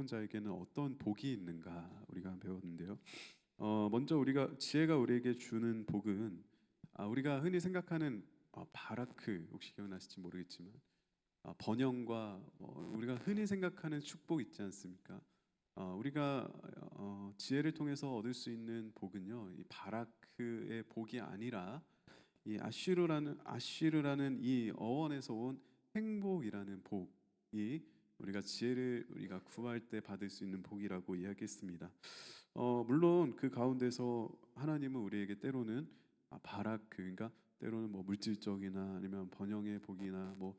자에게는 어떤 복이 있는가 우리가 배웠는데요. 먼저 지혜가 우리에게 주는 복은 우리가 흔히 생각하는 바라크 혹시 기억나실지 모르겠지만 번영과 우리가 흔히 생각하는 축복 있지 않습니까? 우리가 지혜를 통해서 얻을 수 있는 복은요, 이 바라크의 복이 아니라 이 아쉬르라는 이 어원에서 온 행복이라는 복이 우리가 구할 때 받을 수 있는 복이라고 이야기했습니다. 물론 그 가운데서 하나님은 우리에게 때로는 그러니까 때로는 뭐 물질적이나 아니면 번영의 복이나 뭐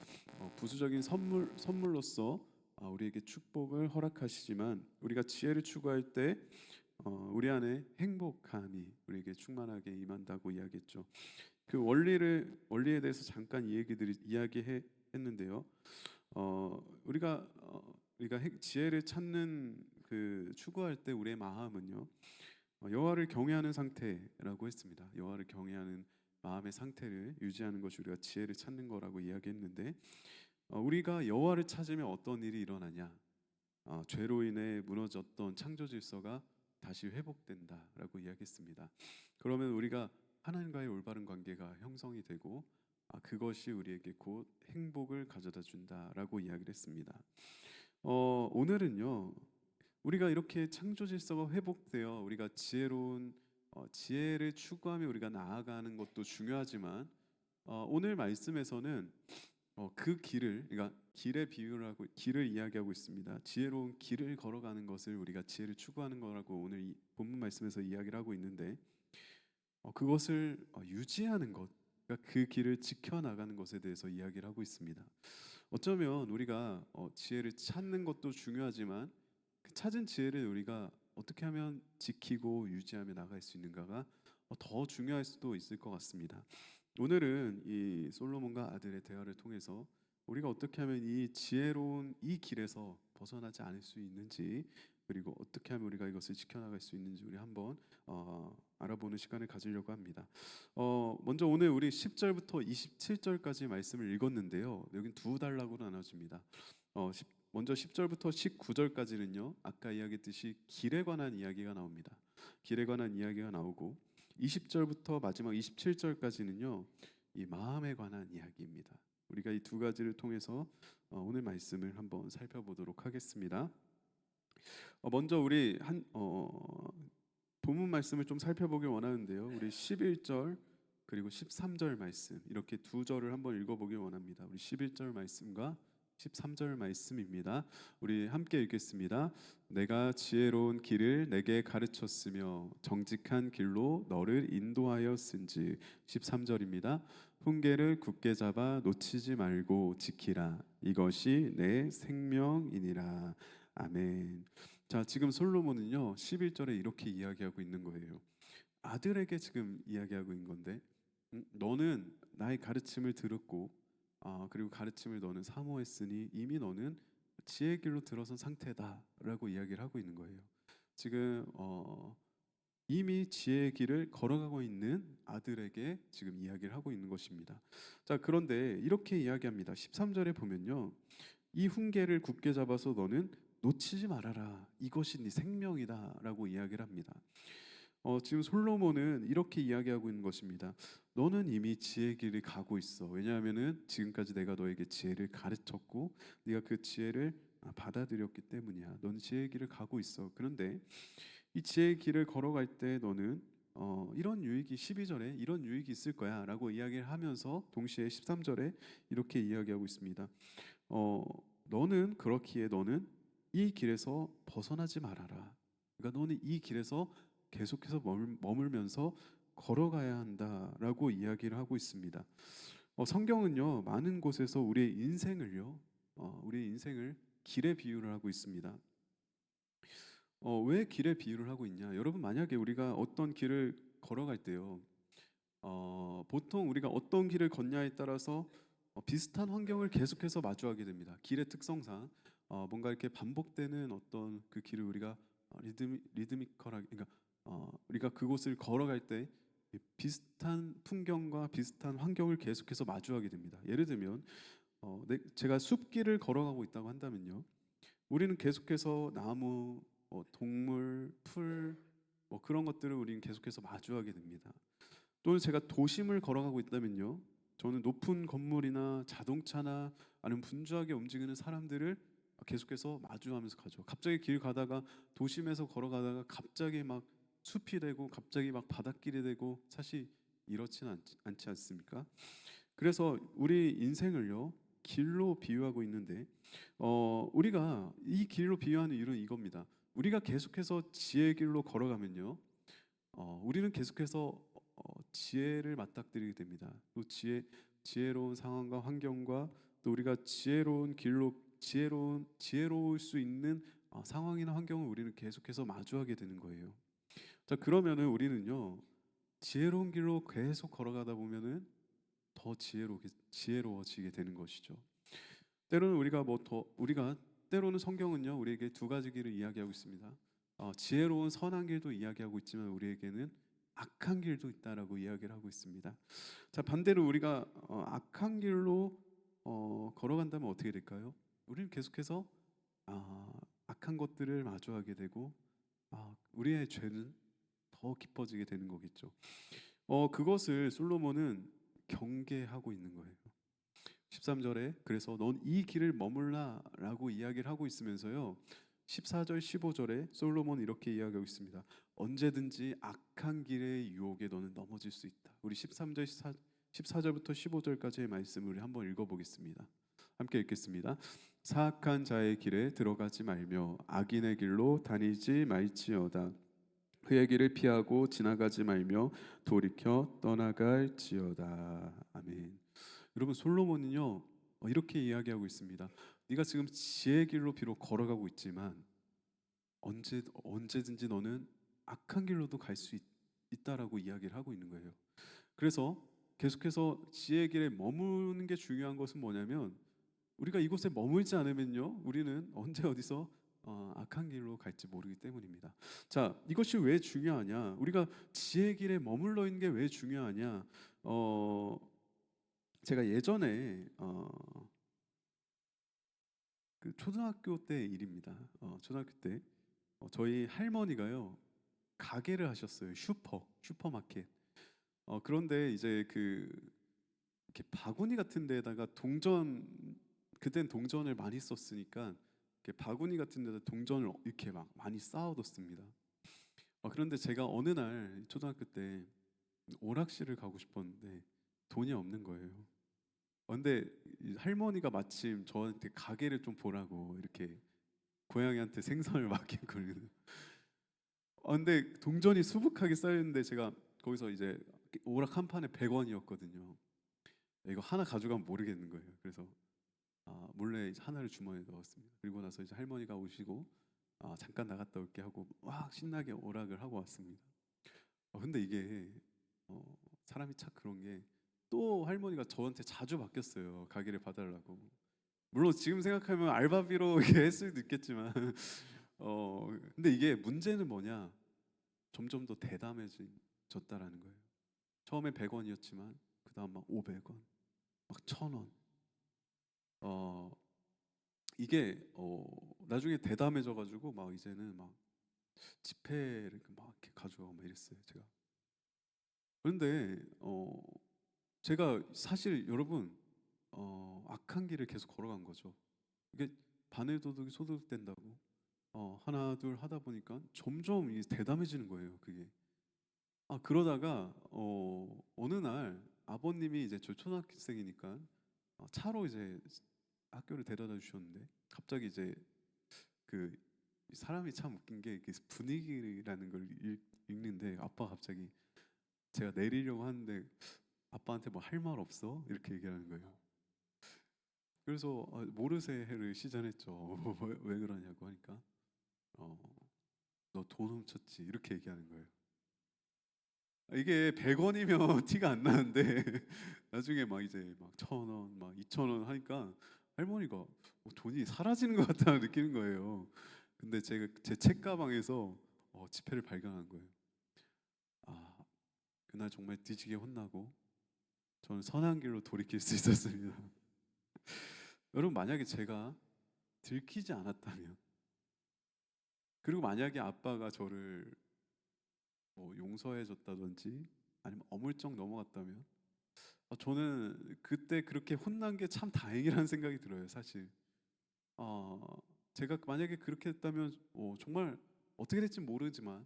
부수적인 선물로서 우리에게 축복을 허락하시지만 우리가 지혜를 추구할 때 우리 안에 행복함이 우리에게 충만하게 임한다고 이야기했죠. 그 원리에 대해서 잠깐 이야기했는데요. 우리가 지혜를 찾는 그 추구할 때 우리의 마음은요, 여호와를 경외하는 상태라고 했습니다. 여호와를 경외하는 마음의 상태를 유지하는 것이 우리가 지혜를 찾는 거라고 이야기했는데, 우리가 여호와를 찾으면 어떤 일이 일어나냐? 죄로 인해 무너졌던 창조 질서가 다시 회복된다라고 이야기했습니다. 그러면 우리가 하나님과의 올바른 관계가 형성이 되고 그것이 우리에게 곧 행복을 가져다 준다라고 이야기를 했습니다. 오늘은요, 우리가 이렇게 창조 질서가 회복되어 우리가 지혜를 추구하며 우리가 나아가는 것도 중요하지만 오늘 말씀에서는 그 그러니까 길을 이야기하고 있습니다. 지혜로운 길을 걸어가는 것을 우리가 지혜를 추구하는 거라고 오늘 이 본문 말씀에서 이야기를 하고 있는데, 그것을 유지하는 것, 그러니까 그 길을 지켜나가는 것에 대해서 이야기를 하고 있습니다. 어쩌면 우리가 지혜를 찾는 것도 중요하지만 그 찾은 지혜를 우리가 어떻게 하면 지키고 유지하며 나갈 수 있는가가 더 중요할 수도 있을 것 같습니다. 오늘은 이 솔로몬과 아들의 대화를 통해서 우리가 어떻게 하면 이 지혜로운 이 길에서 벗어나지 않을 수 있는지, 그리고 어떻게 하면 우리가 이것을 지켜나갈 수 있는지 우리 한번 알아보는 시간을 가지려고 합니다. 먼저 오늘 우리 10절부터 27절까지 말씀을 읽었는데요. 여긴 두 단락으로 나눠집니다. 먼저 10절부터 19절까지는요, 아까 이야기했듯이 길에 관한 이야기가 나옵니다. 길에 관한 이야기가 나오고 20절부터 마지막 27절까지는요, 이 마음에 관한 이야기입니다. 우리가 이 두 가지를 통해서 오늘 말씀을 한번 살펴보도록 하겠습니다. 먼저 우리 본문 말씀을 좀 살펴보길 원하는데요. 우리 11절 그리고 13절 말씀 이렇게 두 절을 한번 읽어보길 원합니다. 우리 11절 말씀과 13절 말씀입니다. 우리 함께 읽겠습니다. 내가 지혜로운 길을 내게 가르쳤으며 정직한 길로 너를 인도하였은즉. 13절입니다. 훈계를 굳게 잡아 놓치지 말고 지키라. 이것이 내 생명이니라. 아멘. 자, 지금 솔로몬은요 11절에 이렇게 이야기하고 있는 거예요. 아들에게 지금 이야기하고 있는 건데, 너는 나의 가르침을 들었고 그리고 가르침을 너는 사모했으니 이미 너는 지혜의 길로 들어선 상태다라고 이야기를 하고 있는 거예요. 지금 이미 지혜의 길을 걸어가고 있는 아들에게 지금 이야기를 하고 있는 것입니다. 자, 그런데 이렇게 이야기합니다. 13절에 보면요, 이 훈계를 굳게 잡아서 너는 놓치지 말아라. 이것이 네 생명이다라고 이야기를 합니다. 지금 솔로몬은 이렇게 이야기하고 있는 것입니다. 너는 이미 지혜의 길을 가고 있어. 왜냐하면은 지금까지 내가 너에게 지혜를 가르쳤고 네가 그 지혜를 받아들였기 때문이야. 너는 지혜의 길을 가고 있어. 그런데 이 지혜의 길을 걸어갈 때 너는 이런 유익이 12절에 이런 유익이 있을 거야 라고 이야기를 하면서 동시에 13절에 이렇게 이야기하고 있습니다. 너는 그렇기에 너는 이 길에서 벗어나지 말아라. 그러니까 너는 이 길에서 계속해서 머물면서 걸어가야 한다라고 이야기를 하고 있습니다. 성경은요 많은 곳에서 우리의 인생을 길에 비유를 하고 있습니다. 왜 길에 비유를 하고 있냐? 여러분, 만약에 우리가 어떤 길을 걸어갈 때요, 보통 우리가 어떤 길을 걷냐에 따라서 비슷한 환경을 계속해서 마주하게 됩니다. 길의 특성상 뭔가 이렇게 반복되는 어떤 그 길을 우리가 리드미컬하게, 그러니까 우리가 그곳을 걸어갈 때 비슷한 풍경과 비슷한 환경을 계속해서 마주하게 됩니다. 예를 들면 제가 숲길을 걸어가고 있다고 한다면요, 우리는 계속해서 나무, 동물, 풀, 그런 것들을 우리는 계속해서 마주하게 됩니다. 또는 제가 도심을 걸어가고 있다면요, 저는 높은 건물이나 자동차나 아니면 분주하게 움직이는 사람들을 계속해서 마주하면서 가죠. 갑자기 길 가다가 도심에서 걸어가다가 갑자기 막 숲이 되고 갑자기 막 바닷길이 되고 사실 이렇지는 않지 않습니까? 그래서 우리 인생을요 길로 비유하고 있는데 우리가 이 길로 비유하는 이유는 이겁니다. 우리가 계속해서 지혜의 길로 걸어가면요 우리는 계속해서 지혜를 맞닥뜨리게 됩니다. 또 지혜로운 상황과 환경과 또 우리가 지혜로운 길로 지혜로울 수 있는 상황이나 환경을 우리는 계속해서 마주하게 되는 거예요. 자, 그러면은 우리는요 지혜로운 길로 계속 걸어가다 보면은 더 지혜로워지게 되는 것이죠. 때로는 우리가 때로는 성경은요 우리에게 두 가지 길을 이야기하고 있습니다. 지혜로운 선한 길도 이야기하고 있지만 우리에게는 악한 길도 있다라고 이야기를 하고 있습니다. 자, 반대로 우리가 악한 길로 걸어간다면 어떻게 될까요? 우리는 계속해서 악한 것들을 마주하게 되고 우리의 죄는 더 깊어지게 되는 거겠죠. 그것을 솔로몬은 경계하고 있는 거예요. 13절에 그래서 넌 이 길을 머물라라고 이야기를 하고 있으면서요. 14절 15절에 솔로몬은 이렇게 이야기하고 있습니다. 언제든지 악한 길의 유혹에 너는 넘어질 수 있다. 우리 13절 14절부터 15절까지의 말씀을 우리 한번 읽어보겠습니다. 함께 읽겠습니다. 사악한 자의 길에 들어가지 말며 악인의 길로 다니지 말지어다. 그의 길을 피하고 지나가지 말며 돌이켜 떠나갈지어다. 아멘. 여러분 솔로몬은요 이렇게 이야기하고 있습니다. 네가 지금 지혜의 길로 비록 걸어가고 있지만 언제든지 너는 악한 길로도 갈 수 있다라고 이야기를 하고 있는 거예요. 그래서 계속해서 지혜의 길에 머무는 게 중요한 것은 뭐냐면 우리가 이곳에 머물지 않으면요 우리는 언제 어디서 악한 길로 갈지 모르기 때문입니다. 자, 이것이 왜 중요하냐? 우리가 지혜의 길에 머물러 있는 게 왜 중요하냐? 제가 예전에 그 초등학교 때 일입니다. 초등학교 때 저희 할머니가요 가게를 하셨어요. 슈퍼마켓. 그런데 이제 이렇게 바구니 같은 데다가 그땐 동전을 많이 썼으니까 이렇게 바구니 같은 데다 동전을 이렇게 막 많이 쌓아뒀습니다. 그런데 제가 어느 날 초등학교 때 오락실을 가고 싶었는데 돈이 없는 거예요. 근데 이 할머니가 마침 저한테 가게를 좀 보라고 이렇게 고양이한테 생선을 맡기거든요. 근데 동전이 수북하게 쌓여 있는데 제가 거기서 이제 오락 한 판에 100원이었거든요. 이거 하나 가져가면 모르겠는 거예요. 그래서 몰래 이제 하나를 주머니에 넣었습니다. 그리고 나서 이제 할머니가 오시고 잠깐 나갔다 올게 하고 막 신나게 오락을 하고 왔습니다. 근데 이게 사람이 참 그런 게 또 할머니가 저한테 자주 바뀌었어요. 가게를 봐달라고. 물론 지금 생각하면 알바비로 이렇게 했을 수도 있겠지만 근데 이게 문제는 뭐냐? 점점 더 대담해졌다라는 거예요. 처음에 100원이었지만 그다음 막 500원, 막 1000원. 어 이게 나중에 대담해져가지고 막 이제는 막 지폐를 막 이렇게 가져가고 막 이랬어요 제가. 그런데 제가 사실 여러분 악한 길을 계속 걸어간 거죠. 이게 바늘 도둑이 소도둑 된다고 하나 둘 하다 보니까 점점 대담해지는 거예요 그게. 그러다가 어느 날 아버님이 이제 저 초등학생이니까 차로 이제 학교를 데려다 주셨는데 갑자기 이제 그 사람이 참 웃긴 게 이렇게 분위기라는 걸 읽는데 아빠가 갑자기 제가 내리려고 하는데 아빠한테 뭐 할 말 없어? 이렇게 얘기하는 거예요. 그래서 모르쇠를 시전했죠. 왜 그러냐고 하니까 너 돈 훔쳤지 이렇게 얘기하는 거예요. 이게 100원이면 티가 안 나는데 나중에 막 이제 막 1000원, 막 2000원 하니까 할머니가 돈이 사라지는 것 같다 느끼는 거예요. 근데 제가 제 책가방에서 지폐를 발견한 거예요. 아, 그날 정말 뒤지게 혼나고 저는 선한 길로 돌이킬 수 있었습니다. 여러분 만약에 제가 들키지 않았다면 그리고 만약에 아빠가 저를 뭐 용서해 줬다든지 아니면 어물쩍 넘어갔다면 저는 그때 그렇게 혼난 게 참 다행이라는 생각이 들어요, 사실. 어, 제가 만약에 그렇게 했다면 정말 어떻게 될지 모르지만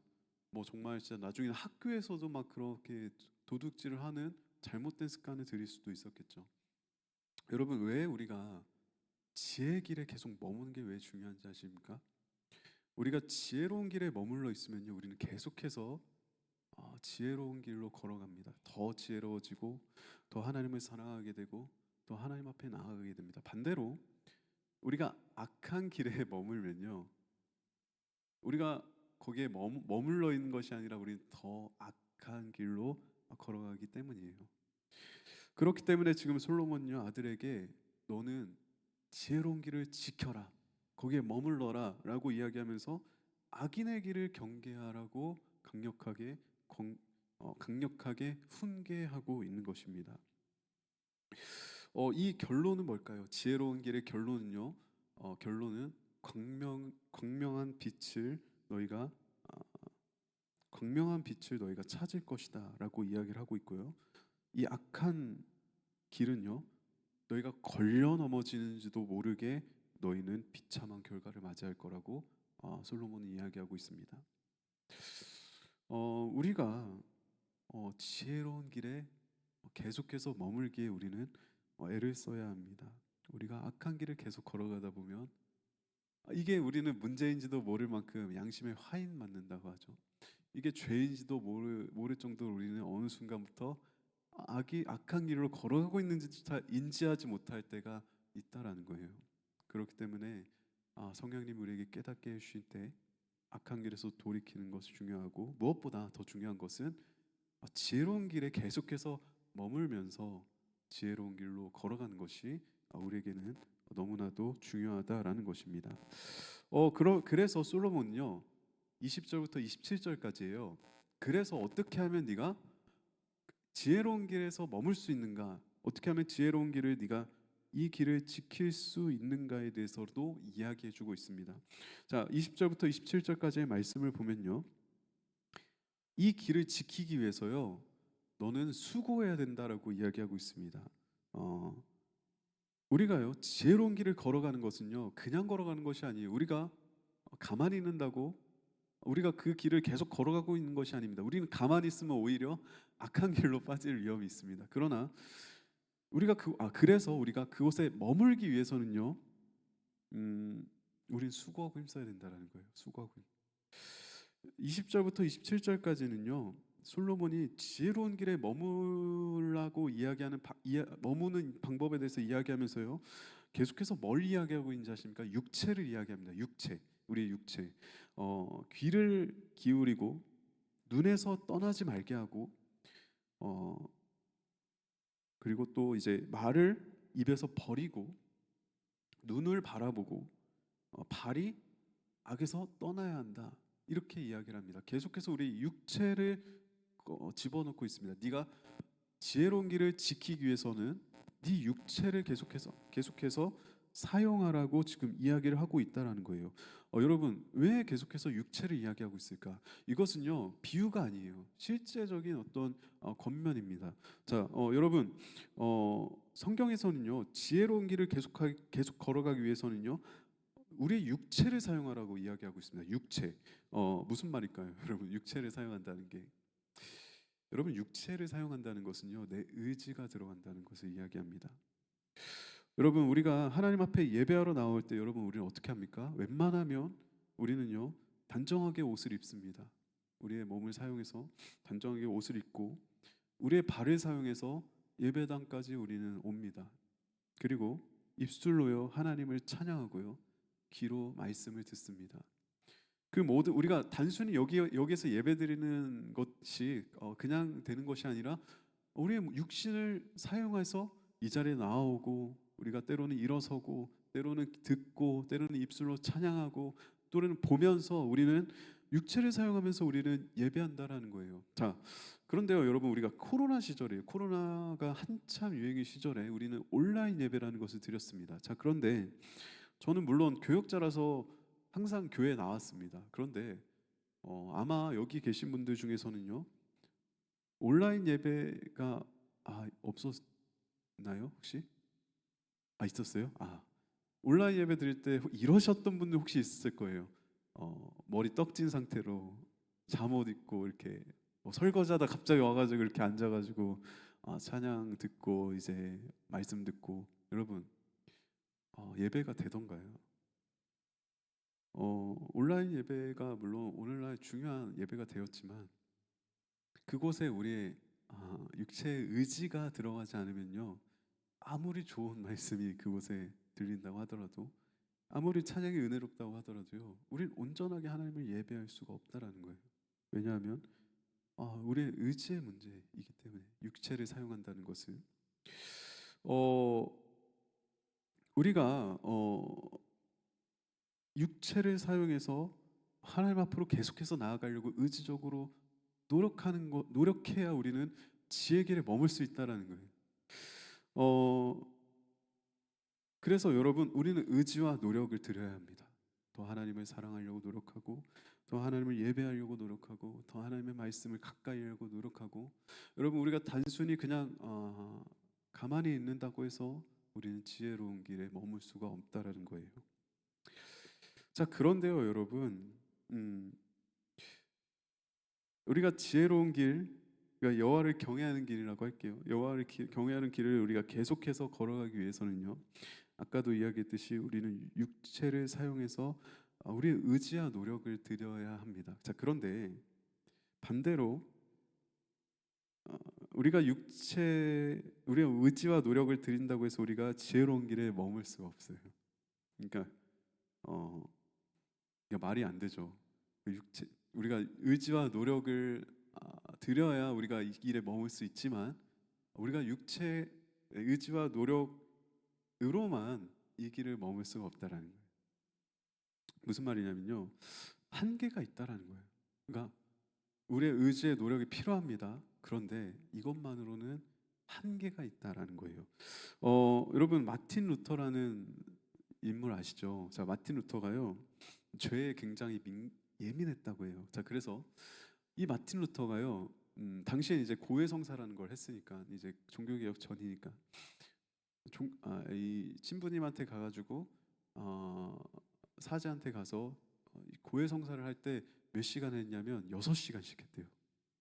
뭐 정말 진짜 나중에는 학교에서도 막 그렇게 도둑질을 하는 잘못된 습관을 들일 수도 있었겠죠. 여러분, 왜 우리가 지혜의 길에 계속 머무는 게 왜 중요한지 아십니까? 우리가 지혜로운 길에 머물러 있으면요, 우리는 계속해서 지혜로운 길로 걸어갑니다. 더 지혜로워지고 더 하나님을 사랑하게 되고 또 하나님 앞에 나아가게 됩니다. 반대로 우리가 악한 길에 머물면요, 우리가 거기에 머물러 있는 것이 아니라 우리는 더 악한 길로 걸어가기 때문이에요. 그렇기 때문에 지금 솔로몬요 아들에게 너는 지혜로운 길을 지켜라, 거기에 머물러라라고 이야기하면서 악인의 길을 경계하라고 강력하게 훈계하고 있는 것입니다. 이 결론은 뭘까요? 지혜로운 길의 결론은요. 결론은 광명한 빛을 너희가 아, 광명한 빛을 너희가 찾을 것이다라고 이야기를 하고 있고요. 이 악한 길은요. 너희가 걸려 넘어지는지도 모르게 너희는 비참한 결과를 맞이할 거라고 솔로몬은 이야기하고 있습니다. 우리가 지혜로운 길에 계속해서 머물기에 우리는 애를 써야 합니다. 우리가 악한 길을 계속 걸어가다 보면 이게 우리는 문제인지도 모를 만큼 양심에 화인 맞는다고 하죠. 이게 죄인지도 모를 정도로 우리는 어느 순간부터 악한 길로 걸어가고 있는지조차 인지하지 못할 때가 있다라는 거예요. 그렇기 때문에 성령님 우리에게 깨닫게 해주실 때 악한 길에서 돌이키는 것이 중요하고 무엇보다 더 중요한 것은 지혜로운 길에 계속해서 머물면서 지혜로운 길로 걸어가는 것이 우리에게는 너무나도 중요하다라는 것입니다. 그래서 솔로몬은요 20절부터 27절까지예요. 그래서 어떻게 하면 네가 지혜로운 길에서 머물 수 있는가? 어떻게 하면 지혜로운 길을 네가 이 길을 지킬 수 있는가에 대해서도 이야기해주고 있습니다. 자, 20절부터 27절까지의 말씀을 보면요, 이 길을 지키기 위해서요, 너는 수고해야 된다라고 이야기하고 있습니다. 우리가요 지혜로운 길을 걸어가는 것은요 그냥 걸어가는 것이 아니에요. 우리가 가만히 있는다고 우리가 그 길을 계속 걸어가고 있는 것이 아닙니다. 우리는 가만히 있으면 오히려 악한 길로 빠질 위험이 있습니다. 그러나 그래서 우리가 그곳에 머물기 위해서는요, 우린 수고하고 힘써야 된다라는 거예요. 수고하고. 20절부터 27절까지는요, 솔로몬이 지혜로운 길에 머물라고 머무는 방법에 대해서 이야기하면서요, 계속해서 뭘 이야기하고 있는지 아십니까? 육체를 이야기합니다. 우리의 육체. 귀를 기울이고 눈에서 떠나지 말게 하고 그리고 또 이제 말을 입에서 버리고 눈을 바라보고 발이 악에서 떠나야 한다. 이렇게 이야기를 합니다. 계속해서 우리 육체를 집어넣고 있습니다. 네가 지혜로운 길을 지키기 위해서는 네 육체를 계속해서 사용하라고 지금 이야기를 하고 있다라는 거예요. 여러분, 왜 계속해서 육체를 이야기하고 있을까? 이것은요 비유가 아니에요. 실제적인 어떤 권면입니다. 자, 여러분, 성경에서는요 지혜로운 길을 계속 걸어가기 위해서는요 우리의 육체를 사용하라고 이야기하고 있습니다. 육체. 무슨 말일까요? 여러분, 육체를 사용한다는 게, 여러분, 육체를 사용한다는 것은요 내 의지가 들어간다는 것을 이야기합니다. 여러분, 우리가 하나님 앞에 예배하러 나올 때 여러분 우리는 어떻게 합니까? 웬만하면 우리는요 단정하게 옷을 입습니다. 우리의 몸을 사용해서 단정하게 옷을 입고 우리의 발을 사용해서 예배당까지 우리는 옵니다. 그리고 입술로요 하나님을 찬양하고요 귀로 말씀을 듣습니다. 그 모든 우리가 단순히 여기에서 예배드리는 것이 그냥 되는 것이 아니라 우리의 육신을 사용해서 이 자리에 나오고 우리가 때로는 일어서고 때로는 듣고 때로는 입술로 찬양하고 또는 보면서 우리는 육체를 사용하면서 우리는 예배한다라는 거예요. 자, 그런데요 여러분, 우리가 코로나 시절이에요. 코로나가 한참 유행의 시절에 우리는 온라인 예배라는 것을 드렸습니다. 자, 그런데 저는 물론 교역자라서 항상 교회에 나왔습니다. 그런데 아마 여기 계신 분들 중에서는요, 온라인 예배가 없었나요 혹시? 있었어요? 온라인 예배 드릴 때 이러셨던 분들 혹시 있을 거예요. 머리 떡진 상태로 잠옷 입고 이렇게 설거지하다 갑자기 와가지고 이렇게 앉아가지고 찬양 듣고 이제 말씀 듣고. 여러분, 예배가 되던가요? 온라인 예배가 물론 오늘날 중요한 예배가 되었지만 그곳에 우리의 육체의 의지가 들어가지 않으면요, 아무리 좋은 말씀이 그곳에 들린다고 하더라도, 아무리 찬양이 은혜롭다고 하더라도요, 우린 온전하게 하나님을 예배할 수가 없다라는 거예요. 왜냐하면 우리의 의지의 문제이기 때문에. 육체를 사용한다는 것은 어, 우리가 육체를 사용해서 하나님 앞으로 계속해서 나아가려고 의지적으로 노력해야 우리는 지혜 길에 머물 수 있다라는 거예요. 그래서 여러분, 우리는 의지와 노력을 들여야 합니다. 더 하나님을 사랑하려고 노력하고, 더 하나님을 예배하려고 노력하고, 더 하나님의 말씀을 가까이 하려고 노력하고. 여러분, 우리가 단순히 그냥 가만히 있는다고 해서 우리는 지혜로운 길에 머물 수가 없다라는 거예요. 자, 그런데요, 여러분, 우리가 지혜로운 길, 그러니까 여호와를 경외하는 길이라고 할게요. 여호와를 경외하는 길을 우리가 계속해서 걸어가기 위해서는요, 아까도 이야기했듯이 우리는 육체를 사용해서 우리의 의지와 노력을 들여야 합니다. 자, 그런데 반대로 우리가 우리가 의지와 노력을 들인다고 해서 우리가 지혜로운 길에 머물 수가 없어요. 그러니까 말이 안 되죠. 우리가 의지와 노력을 들여야 우리가 이 길에 머물 수 있지만, 우리가 육체의 의지와 노력으로만 이 길을 머물 수가 없다라는 거예요. 무슨 말이냐면요, 한계가 있다라는 거예요. 그러니까 우리의 의지의 노력이 필요합니다. 그런데 이것만으로는 한계가 있다라는 거예요. 여러분, 마틴 루터라는 인물 아시죠? 자, 마틴 루터가요, 죄에 굉장히 예민했다고 해요. 자, 그래서 이 마틴 루터가요, 당시에 이제 고해성사라는 걸 했으니까, 이제 종교개혁 전이니까 이 신부님한테 가가지고 사제한테 가서 고해성사를 할 때 몇 시간 했냐면 6시간씩 했대요.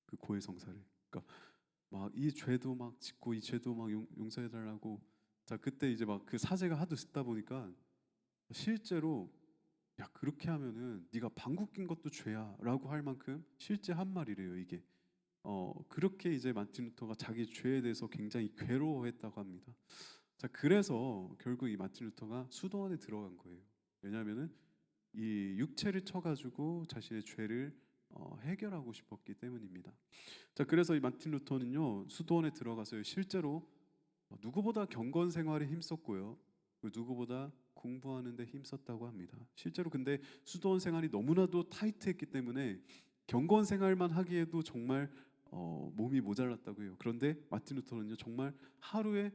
그 고해성사를. 그러니까 막 이 죄도 막 짓고 이 죄도 막 용서해 달라고. 자, 그때 이제 막 그 사제가 하도 듣다 보니까 실제로, 야, 그렇게 하면은 네가 방귀 낀 것도 죄야라고 할 만큼 실제 한 말이래요, 이게. 그렇게 이제 마틴 루터가 자기 죄에 대해서 굉장히 괴로워했다고 합니다. 자, 그래서 결국 이 마틴 루터가 수도원에 들어간 거예요. 왜냐하면은 이 육체를 쳐가지고 자신의 죄를 해결하고 싶었기 때문입니다. 자, 그래서 이 마틴 루터는요, 수도원에 들어가서 실제로 누구보다 경건 생활에 힘썼고요, 누구보다 공부하는 데 힘썼다고 합니다. 실제로. 근데 수도원 생활이 너무나도 타이트했기 때문에 경건 생활만 하기에도 정말 몸이 모자랐다고 해요. 그런데 마틴 루터는요, 정말 하루에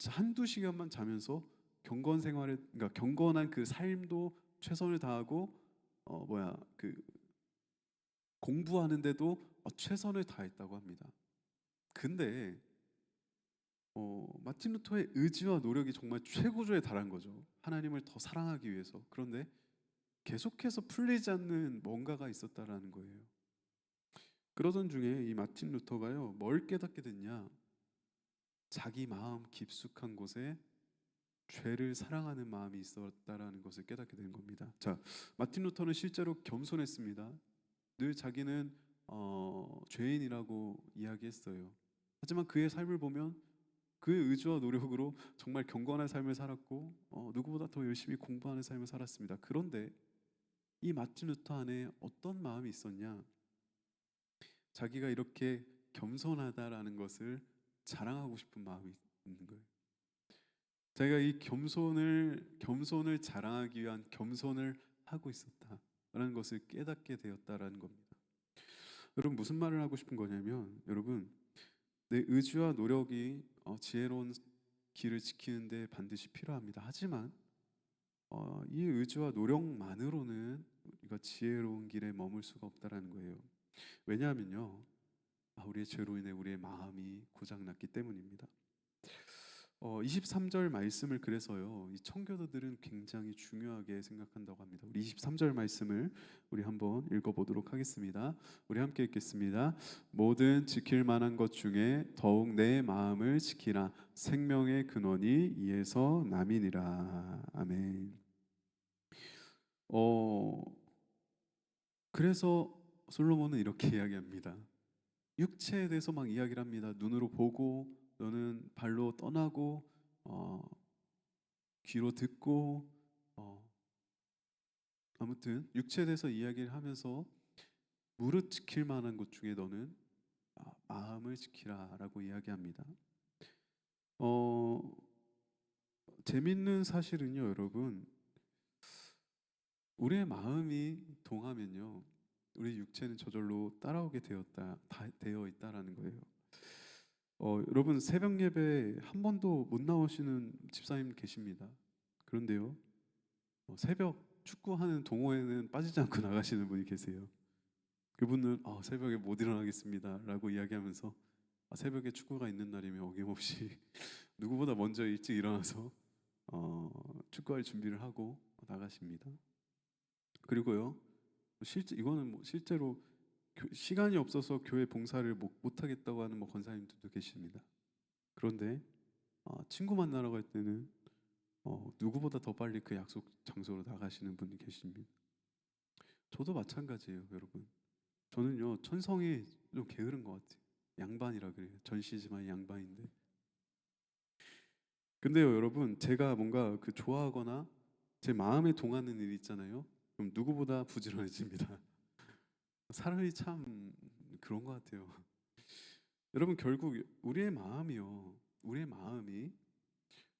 한두 시간만 자면서 그러니까 경건한 그 삶도 최선을 다하고 그 공부하는데도 최선을 다했다고 합니다. 근데 마틴 루터의 의지와 노력이 정말 최고조에 달한 거죠. 하나님을 더 사랑하기 위해서. 그런데 계속해서 풀리지 않는 뭔가가 있었다라는 거예요. 그러던 중에 이 마틴 루터가요, 뭘 깨닫게 됐냐? 자기 마음 깊숙한 곳에 죄를 사랑하는 마음이 있었다라는 것을 깨닫게 된 겁니다. 자, 마틴 루터는 실제로 겸손했습니다. 늘 자기는 죄인이라고 이야기했어요. 하지만 그의 삶을 보면 그의 의지와 노력으로 정말 경건한 삶을 살았고, 누구보다 더 열심히 공부하는 삶을 살았습니다. 그런데 이 마틴 루터 안에 어떤 마음이 있었냐? 자기가 이렇게 겸손하다라는 것을 자랑하고 싶은 마음이 있는 거예요. 자기가 이 겸손을 자랑하기 위한 겸손을 하고 있었다라는 것을 깨닫게 되었다라는 겁니다. 여러분, 무슨 말을 하고 싶은 거냐면, 여러분, 내 의지와 노력이 지혜로운 길을 지키는데 반드시 필요합니다. 하지만 이 의지와 노력만으로는 우리가 지혜로운 길에 머물 수가 없다라는 거예요. 왜냐하면요, 우리의 죄로 인해 우리의 마음이 고장났기 때문입니다. 23절 말씀을 그래서요, 이 청교도들은 굉장히 중요하게 생각한다고 합니다. 우리 23절 말씀을 우리 한번 읽어보도록 하겠습니다. 우리 함께 읽겠습니다. 모든 지킬 만한 것 중에 더욱 내 마음을 지키라. 생명의 근원이 이에서 남이니라. 아멘. 그래서 솔로몬은 이렇게 이야기합니다. 육체에 대해서 막 이야기를 합니다. 눈으로 보고, 너는 발로 떠나고, 귀로 듣고, 아무튼 육체에 대해서 이야기를 하면서 무릇 지킬 만한 것 중에 너는 마음을 지키라라고 이야기합니다. 재밌는 사실은요, 여러분, 우리의 마음이 동하면요, 우리 육체는 저절로 따라오게 되어 있다라는 거예요. 여러분, 새벽 예배 한 번도 못 나오시는 집사님 계십니다. 그런데요, 새벽 축구하는 동호회는 빠지지 않고 나가시는 분이 계세요. 그분은 새벽에 못 일어나겠습니다라고 이야기하면서 새벽에 축구가 있는 날이면 어김없이 누구보다 먼저 일찍 일어나서 축구할 준비를 하고 나가십니다. 그리고요, 이거는 실제로 시간이 없어서 교회 봉사를 못 하겠다고 하는 권사님들도 계십니다. 그런데 친구 만나러 갈 때는 누구보다 더 빨리 그 약속 장소로 나가시는 분이 계십니다. 저도 마찬가지예요, 여러분. 저는요, 천성이 좀 게으른 것 같아요. 양반이라 그래요. 전시지만 양반인데. 근데요, 여러분, 제가 뭔가 좋아하거나 제 마음에 동하는 일 있잖아요. 그럼 누구보다 부지런해집니다. 사람이 참 그런 것 같아요. 여러분, 결국 우리의 마음이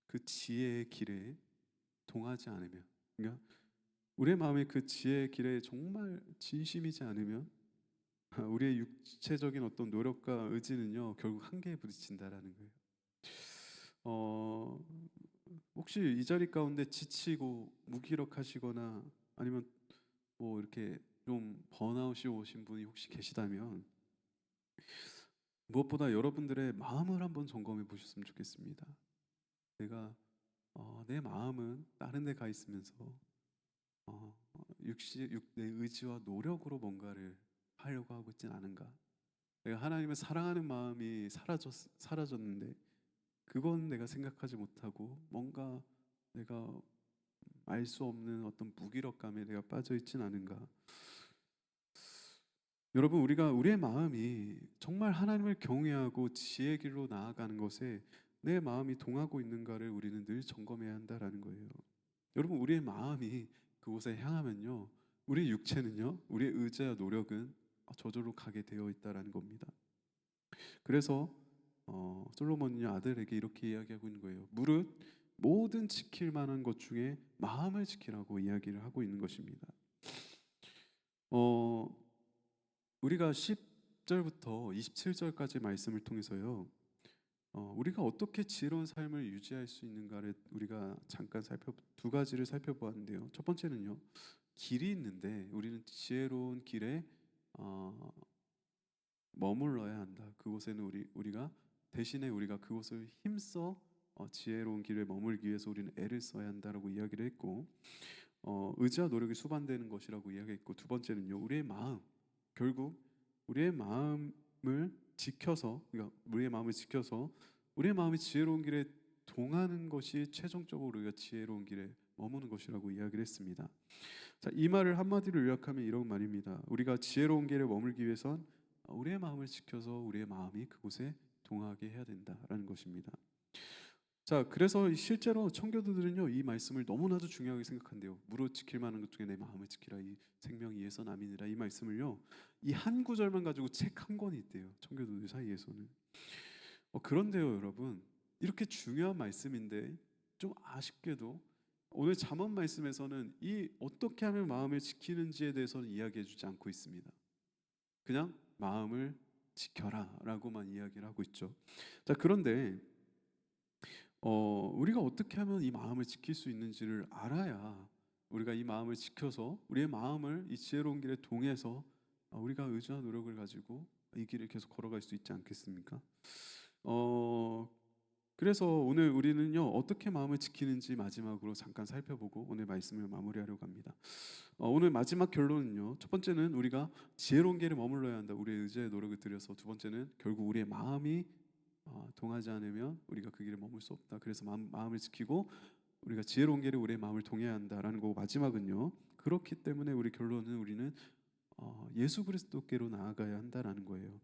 그 지혜의 길에 동하지 않으면, 그러니까 우리의 마음이 그 지혜의 길에 정말 진심이지 않으면 우리의 육체적인 어떤 노력과 의지는요, 결국 한계에 부딪힌다라는 거예요. 혹시 이 자리 가운데 지치고 무기력하시거나 아니면 이렇게 좀 번아웃이 오신 분이 혹시 계시다면 무엇보다 여러분들의 마음을 한번 점검해 보셨으면 좋겠습니다. 내 마음은 다른 데 가 있으면서 내 의지와 노력으로 뭔가를 하려고 하고 있진 않은가? 내가 하나님을 사랑하는 마음이 사라졌는데 그건 내가 생각하지 못하고 뭔가 내가 알 수 없는 어떤 무기력감에 내가 빠져 있진 않은가? 여러분, 우리의 마음이 정말 하나님을 경외하고 지혜의 길로 나아가는 것에 내 마음이 동하고 있는가를 우리는 늘 점검해야 한다라는 거예요. 여러분, 우리의 마음이 그곳에 향하면요, 우리 육체는요, 우리의 의지와 노력은 저절로 가게 되어 있다라는 겁니다. 그래서 솔로몬은요, 아들에게 이렇게 이야기하고 있는 거예요. 무릇 모든 지킬 만한 것 중에 마음을 지키라고 이야기를 하고 있는 것입니다. 우리가 10절부터 27절까지 말씀을 통해서요, 우리가 어떻게 지혜로운 삶을 유지할 수 있는가를 우리가 잠깐 두 가지를 살펴보았는데요. 첫 번째는요, 길이 있는데 우리는 지혜로운 길에 머물러야 한다. 그곳에는 우리가 대신에 우리가 그곳을 힘써 지혜로운 길에 머물기 위해서 우리는 애를 써야 한다라고 이야기를 했고, 의지와 노력이 수반되는 것이라고 이야기했고, 두 번째는요, 결국 우리의 마음을 지켜서, 그러니까 우리의 마음을 지켜서 우리의 마음이 지혜로운 길에 동하는 것이 최종적으로 우리가 지혜로운 길에 머무는 것이라고 이야기를 했습니다. 자, 이 말을 한마디로 요약하면 이런 말입니다. 우리가 지혜로운 길에 머물기 위해선 우리의 마음을 지켜서 우리의 마음이 그곳에 동하게 해야 된다라는 것입니다. 자, 그래서 실제로 청교도들은요, 이 말씀을 너무나도 중요하게 생각한대요. 무릇 지킬 만한 것 중에 내 마음을 지키라. 이 생명이 이에서 남이니라. 이 말씀을요, 이 한 구절만 가지고 책 한 권이 있대요, 청교도들 사이에서는. 그런데요, 여러분, 이렇게 중요한 말씀인데 좀 아쉽게도 오늘 잠언 말씀에서는 이 어떻게 하면 마음을 지키는지에 대해서는 이야기해주지 않고 있습니다. 그냥 마음을 지켜라라고만 이야기를 하고 있죠. 자, 그런데 우리가 어떻게 하면 이 마음을 지킬 수 있는지를 알아야 우리가 이 마음을 지켜서 우리의 마음을 이 지혜로운 길에 통해서 우리가 의지와 노력을 가지고 이 길을 계속 걸어갈 수 있지 않겠습니까? 어, 그래서 오늘 우리는요 어떻게 마음을 지키는지 마지막으로 잠깐 살펴보고 오늘 말씀을 마무리하려고 합니다. 오늘 마지막 결론은요. 첫 번째는 우리가 지혜로운 길에 머물러야 한다. 우리의 의지의 노력을 들여서 두 번째는 결국 우리의 마음이 동하지 않으면 우리가 그 길에 머물 수 없다. 그래서 마음을 지키고 우리가 지혜로운 길에 우리의 마음을 동해야 한다라는 거고 마지막은요. 그렇기 때문에 우리 결론은 우리는 예수 그리스도께로 나아가야 한다라는 거예요.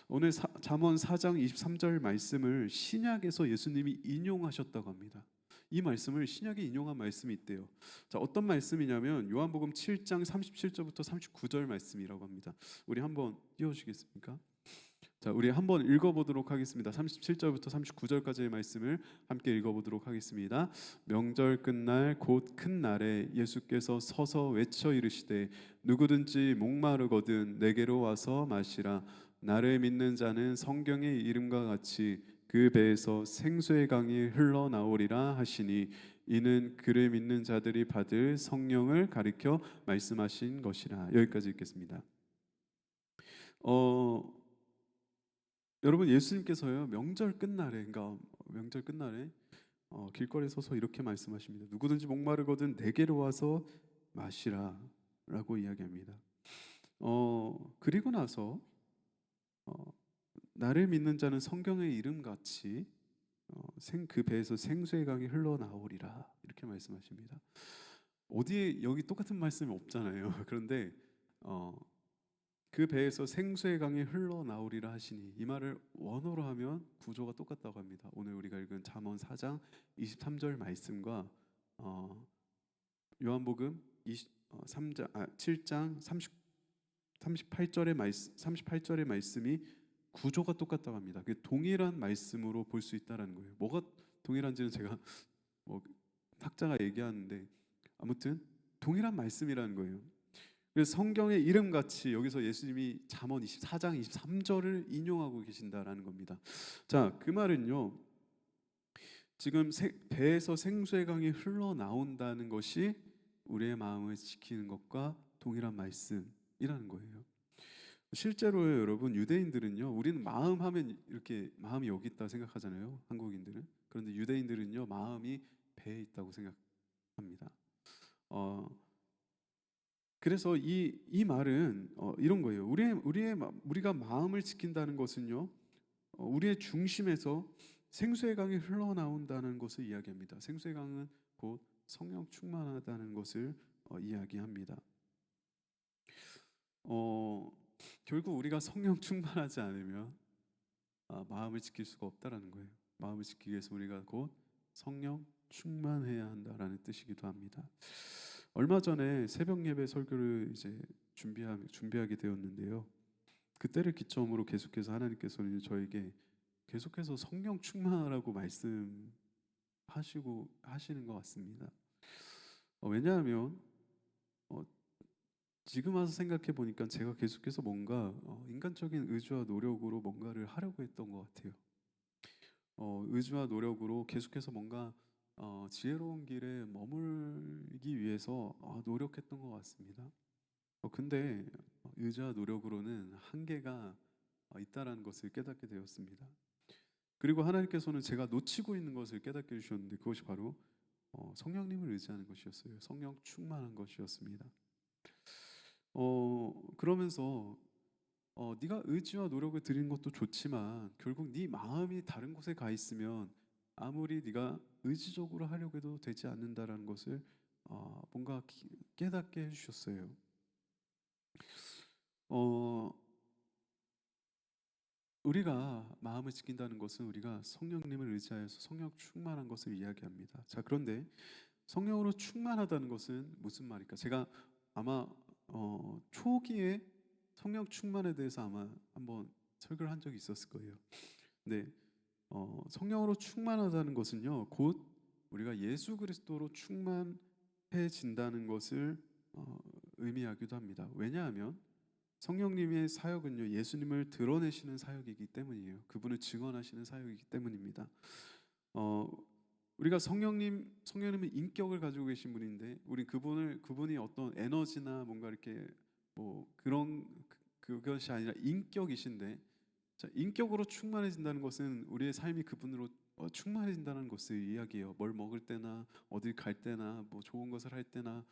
오늘 잠언 4장 23절 말씀을 신약에서 예수님이 인용하셨다고 합니다. 이 말씀을 신약에 인용한 말씀이 있대요. 자, 어떤 말씀이냐면 요한복음 7장 37절부터 39절 말씀이라고 합니다. 우리 한번 띄워주시겠습니까? 자, 우리 한번 읽어보도록 하겠습니다. 37절부터 39절까지의 말씀을 함께 읽어보도록 하겠습니다. 명절 끝날 곧 큰 날에 예수께서 서서 외쳐 이르시되 누구든지 목마르거든 내게로 와서 마시라. 나를 믿는 자는 성경의 이름과 같이 그 배에서 생수의 강이 흘러나오리라 하시니 이는 그를 믿는 자들이 받을 성령을 가리켜 말씀하신 것이라. 여기까지 읽겠습니다. 여러분 예수님께서요 명절 끝날에 그러니까 명절 끝날에 길거리에 서서 이렇게 말씀하십니다. 누구든지 목마르거든 내게로 와서 마시라라고 이야기합니다. 그리고 나서 나를 믿는 자는 성경의 이름 같이 그 배에서 생수의 강이 흘러나오리라 이렇게 말씀하십니다. 어디에 여기 똑같은 말씀이 없잖아요. 그런데 그 배에서 생수의 강이 흘러나오리라 하시니 이 말을 원어로 하면 구조가 똑같다고 합니다. 오늘 우리가 읽은 잠언 4장 23절 말씀과 요한복음 7장 38절의 말씀이 구조가 똑같다고 합니다. 그 동일한 말씀으로 볼 수 있다라는 거예요. 뭐가 동일한지는 제가 뭐 학자가 얘기하는데 아무튼 동일한 말씀이라는 거예요. 그래서 성경의 이름같이 여기서 예수님이 잠언 24장 23절을 인용하고 계신다라는 겁니다. 자, 그 말은요. 지금 배에서 생수의 강이 흘러나온다는 것이 우리의 마음을 지키는 것과 동일한 말씀이라는 거예요. 실제로요, 여러분 유대인들은요. 우리는 마음 하면 이렇게 마음이 여기 있다 생각하잖아요. 한국인들은. 그런데 유대인들은요. 마음이 배에 있다고 생각합니다. 그래서 이 말은 이런 거예요. 우리가 마음을 지킨다는 것은요, 우리의 중심에서 생수의 강이 흘러나온다는 것을 이야기합니다. 생수의 강은 곧 성령 충만하다는 것을 이야기합니다. 결국 우리가 성령 충만하지 않으면 마음을 지킬 수가 없다라는 거예요. 마음을 지키기 위해서 우리가 곧 성령 충만해야 한다라는 뜻이기도 합니다. 얼마 전에 새벽 예배 설교를 이제 준비하게 되었는데요. 그때를 기점으로 계속해서 하나님께서는 저에게 계속해서 성령 충만하라고 하시는 것 같습니다. 왜냐하면 지금 와서 생각해 보니까 제가 계속해서 뭔가 인간적인 의지와 노력으로 뭔가를 하려고 했던 것 같아요. 의지와 노력으로 계속해서 뭔가 지혜로운 길에 머물기 위해서 노력했던 것 같습니다. 근데 의지와 노력으로는 한계가 있다라는 것을 깨닫게 되었습니다. 그리고 하나님께서는 제가 놓치고 있는 것을 깨닫게 해주셨는데 그것이 바로 성령님을 의지하는 것이었어요. 성령 충만한 것이었습니다. 그러면서 네가 의지와 노력을 들이는 것도 좋지만 결국 네 마음이 다른 곳에 가 있으면 아무리 네가 의지적으로 하려고 해도 되지 않는다라는 것을 뭔가 깨닫게 해주셨어요. 우리가 마음을 지킨다는 것은 우리가 성령님을 의지하여서 성령 충만한 것을 이야기합니다. 자, 그런데 성령으로 충만하다는 것은 무슨 말일까? 제가 아마 초기에 성령 충만에 대해서 아마 한번 설교를 한 적이 있었을 거예요. 근데 성령으로 충만하다는 것은요, 곧 우리가 예수 그리스도로 충만해진다는 것을 의미하기도 합니다. 왜냐하면 성령님의 사역은요, 예수님을 드러내시는 사역이기 때문이에요. 그분을 증언하시는 사역이기 때문입니다. 우리가 성령님은 인격을 가지고 계신 분인데 우리 그분이 어떤 에너지나 뭔가 이렇게 뭐 그것이 아니라 인격이신데, 자, 인격으로 충만해진다는 것은 우리의 삶이 그분으로 충만해진다는 것을 이야기해요. 뭘 먹을 때나 어딜 갈 때나 뭐 좋은 것을 할 때나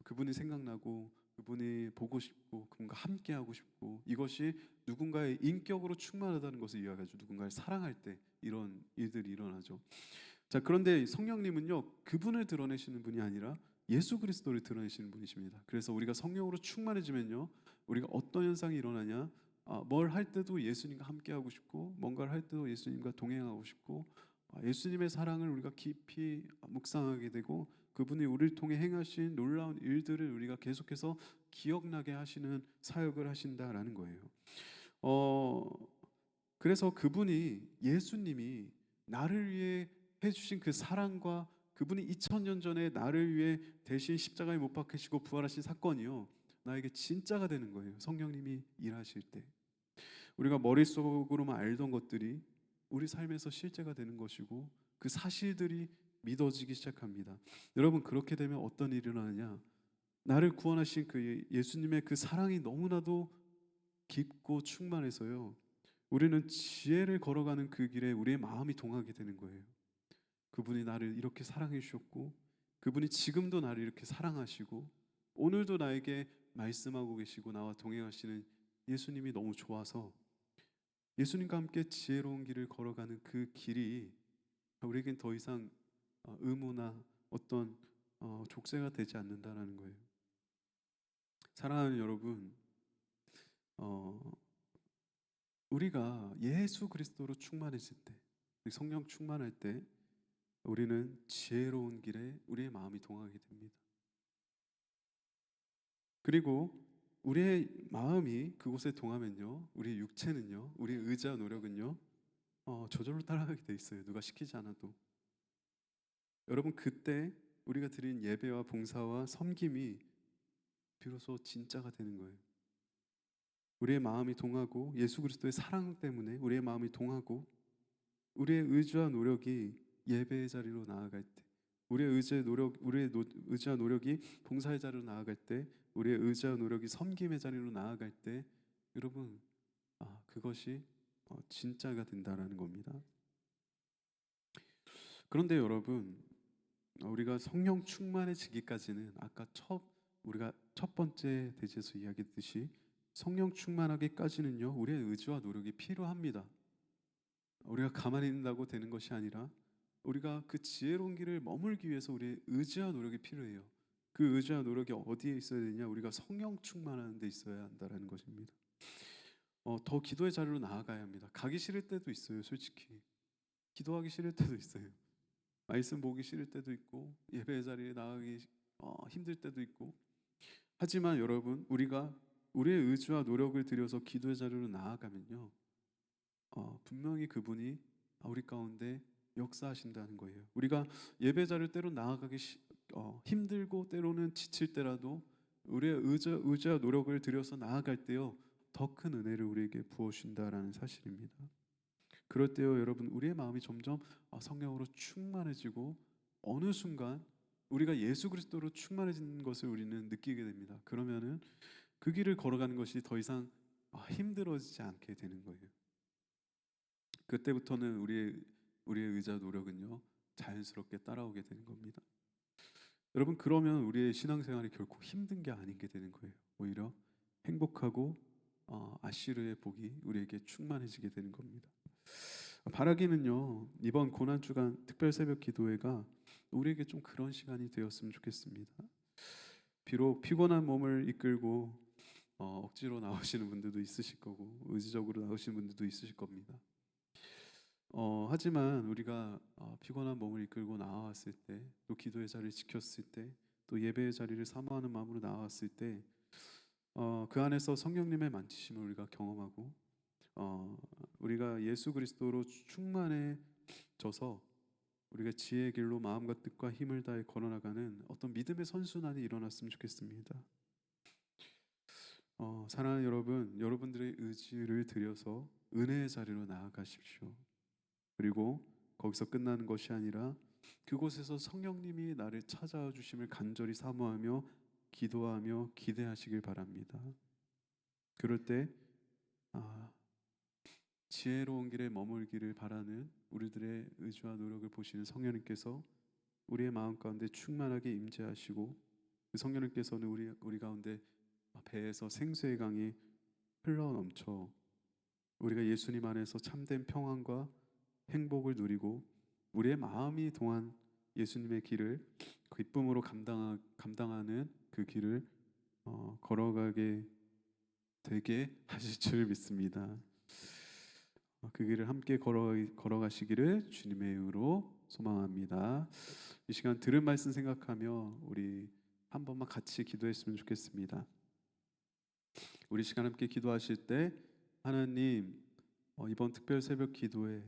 그분이 생각나고 그분이 보고 싶고 그분과 함께 하고 싶고, 이것이 누군가의 인격으로 충만하다는 것을 이야기하죠. 누군가를 사랑할 때 이런 일들이 일어나죠. 자, 그런데 성령님은요, 그분을 드러내시는 분이 아니라 예수 그리스도를 드러내시는 분이십니다. 그래서 우리가 성령으로 충만해지면요, 우리가 어떤 현상이 일어나냐? 뭘 할 때도 예수님과 함께 하고 싶고, 뭔가를 할 때도 예수님과 동행하고 싶고, 예수님의 사랑을 우리가 깊이 묵상하게 되고, 그분이 우리를 통해 행하신 놀라운 일들을 우리가 계속해서 기억나게 하시는 사역을 하신다라는 거예요. 어, 그래서 예수님이 나를 위해 해주신 그 사랑과 그분이 2000년 전에 나를 위해 대신 십자가에 못 박히시고 부활하신 사건이요, 나에게 진짜가 되는 거예요. 성령님이 일하실 때 우리가 머릿속으로만 알던 것들이 우리 삶에서 실제가 되는 것이고, 그 사실들이 믿어지기 시작합니다. 여러분, 그렇게 되면 어떤 일이 일어나냐? 나를 구원하신 그 예수님의 그 사랑이 너무나도 깊고 충만해서요, 우리는 지혜를 걸어가는 그 길에 우리의 마음이 동하게 되는 거예요. 그분이 나를 이렇게 사랑해 주셨고, 그분이 지금도 나를 이렇게 사랑하시고, 오늘도 나에게 말씀하고 계시고 나와 동행하시는 예수님이 너무 좋아서 예수님과 함께 지혜로운 길을 걸어가는 그 길이 우리에겐 더 이상 의무나 어떤 족쇄가 되지 않는다라는 거예요. 사랑하는 여러분, 어, 우리가 예수 그리스도로 충만해질 때, 성령 충만할 때 우리는 지혜로운 길에 우리의 마음이 동하게 됩니다. 그리고 우리의 마음이 그곳에 동하면요, 우리의 육체는요, 우리의 의지와 노력은요, 저절로 따라가게 돼 있어요. 누가 시키지 않아도. 여러분, 그때 우리가 드린 예배와 봉사와 섬김이 비로소 진짜가 되는 거예요. 우리의 마음이 동하고, 예수 그리스도의 사랑 때문에 우리의 마음이 동하고, 우리의 의지와 노력이 예배의 자리로 나아갈 때, 우리의 의지와 노력이 봉사의 자리로 나아갈 때, 우리의 의지와 노력이 섬김의 자리로 나아갈 때, 여러분, 그것이 진짜가 된다라는 겁니다. 그런데 여러분, 우리가 성령 충만해지기까지는 아까 우리가 첫 번째 대지에서 이야기했듯이 성령 충만하기까지는요, 우리의 의지와 노력이 필요합니다. 우리가 가만히 있는다고 되는 것이 아니라 우리가 그 지혜로운 길을 머물기 위해서 우리의 의지와 노력이 필요해요. 그 의지와 노력이 어디에 있어야 되냐? 우리가 성령 충만한 데 있어야 한다라는 것입니다. 더 기도의 자리로 나아가야 합니다. 가기 싫을 때도 있어요. 솔직히 기도하기 싫을 때도 있어요. 말씀 보기 싫을 때도 있고, 예배의 자리에 나가기 힘들 때도 있고. 하지만 여러분, 우리가 우리의 의지와 노력을 들여서 기도의 자리로 나아가면요, 분명히 그분이 우리 가운데 역사하신다는 거예요. 우리가 예배 자리를 때로 나아가기 힘들고 때로는 지칠 때라도 우리의 의지와 노력을 들여서 나아갈 때요, 더 큰 은혜를 우리에게 부어주신다라는 사실입니다. 그럴 때요, 여러분, 우리의 마음이 점점 성령으로 충만해지고, 어느 순간 우리가 예수 그리스도로 충만해진 것을 우리는 느끼게 됩니다. 그러면은 그 길을 걸어가는 것이 더 이상 힘들어지지 않게 되는 거예요. 그때부터는 우리의 의지와 노력은요, 자연스럽게 따라오게 되는 겁니다. 여러분, 그러면 우리의 신앙생활이 결코 힘든 게 아닌 게 되는 거예요. 오히려 행복하고 아시르의 복이 우리에게 충만해지게 되는 겁니다. 바라기는요, 이번 고난 주간 특별 새벽 기도회가 우리에게 좀 그런 시간이 되었으면 좋겠습니다. 비록 피곤한 몸을 이끌고 억지로 나오시는 분들도 있으실 거고, 의지적으로 나오시는 분들도 있으실 겁니다. 하지만 우리가 피곤한 몸을 이끌고 나왔을 때, 또 기도의 자리를 지켰을 때, 또 예배의 자리를 사모하는 마음으로 나왔을 때, 그 안에서 성령님의 만지심을 우리가 경험하고, 우리가 예수 그리스도로 충만해져서 우리가 지혜의 길로 마음과 뜻과 힘을 다해 걸어나가는 어떤 믿음의 선순환이 일어났으면 좋겠습니다. 사랑하는 여러분, 여러분들의 의지를 들여서 은혜의 자리로 나아가십시오. 그리고 거기서 끝나는 것이 아니라 그곳에서 성령님이 나를 찾아와 주심을 간절히 사모하며 기도하며 기대하시길 바랍니다. 그럴 때 지혜로운 길에 머물기를 바라는 우리들의 의지와 노력을 보시는 성령님께서 우리의 마음 가운데 충만하게 임재하시고, 그 성령님께서는 우리 가운데 배에서 생수의 강이 흘러넘쳐 우리가 예수님 안에서 참된 평안과 행복을 누리고, 우리의 마음이 또한 예수님의 길을 기쁨으로 감당하는 그 길을 걸어가게 되게 하실 줄 믿습니다. 그 길을 함께 걸어가시기를 주님의 이름으로 소망합니다. 이 시간 들은 말씀 생각하며 우리 한 번만 같이 기도했으면 좋겠습니다. 우리 시간 함께 기도하실 때 하나님, 이번 특별 새벽 기도회,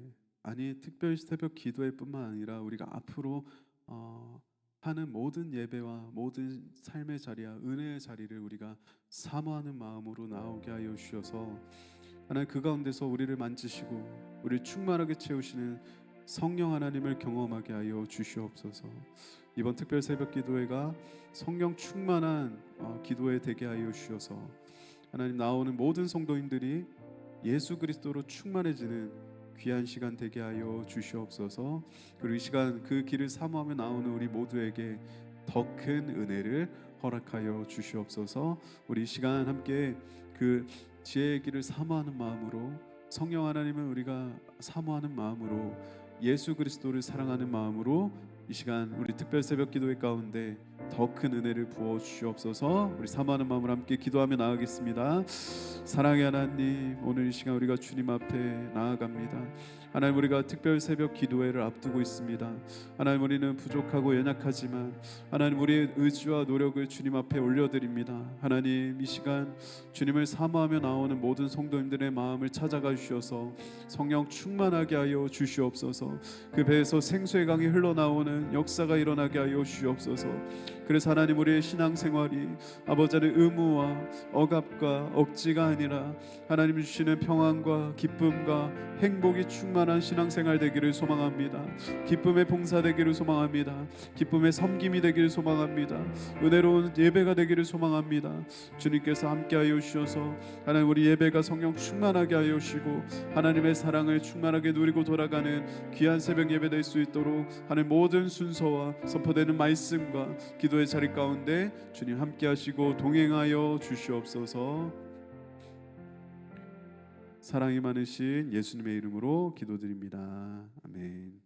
특별 새벽 기도회 뿐만 아니라 우리가 앞으로 하는 모든 예배와 모든 삶의 자리와 은혜의 자리를 우리가 사모하는 마음으로 나오게 하여 주셔서 하나님, 그 가운데서 우리를 만지시고 우리를 충만하게 채우시는 성령 하나님을 경험하게 하여 주시옵소서. 이번 특별 새벽 기도회가 성령 충만한 기도회 되게 하여 주셔서 하나님, 나오는 모든 성도님들이 예수 그리스도로 충만해지는 귀한 시간 되게 하여 주시옵소서. 그리고 이 시간 그 길을 사모하며 나오는 우리 모두에게 더 큰 은혜를 허락하여 주시옵소서. 우리 이 시간 함께 그 지혜의 길을 사모하는 마음으로, 성령 하나님은 우리가 사모하는 마음으로, 예수 그리스도를 사랑하는 마음으로 이 시간 우리 특별 새벽 기도회 가운데 더 큰 은혜를 부어 주시옵소서. 우리 사모하는 마음으로 함께 기도하며 나아가겠습니다. 사랑의 하나님, 오늘 이 시간 우리가 주님 앞에 나아갑니다. 하나님, 우리가 특별 새벽 기도회를 앞두고 있습니다. 하나님, 우리는 부족하고 연약하지만 하나님, 우리의 의지와 노력을 주님 앞에 올려드립니다. 하나님, 이 시간 주님을 사모하며 나오는 모든 성도님들의 마음을 찾아가 주셔서 성령 충만하게 하여 주시옵소서. 그 배에서 생수의 강이 흘러나오는 역사가 일어나게 하여 주시옵소서. 그래서 하나님, 우리의 신앙생활이 아버지의 의무와 억압과 억지가 아니라 하나님 주시는 평안과 기쁨과 행복이 충만한 신앙생활 되기를 소망합니다. 기쁨의 봉사 되기를 소망합니다. 기쁨의 섬김이 되기를 소망합니다. 은혜로운 예배가 되기를 소망합니다. 주님께서 함께하여 주셔서 하나님, 우리 예배가 성령 충만하게 하여 주시고 하나님의 사랑을 충만하게 누리고 돌아가는 귀한 새벽 예배 될 수 있도록 하나님, 모든 순서와 선포되는 말씀과 기도의 자리 가운데 주님 함께하시고 동행하여 주시옵소서. 사랑이 많으신 예수님의 이름으로 기도드립니다. 아멘.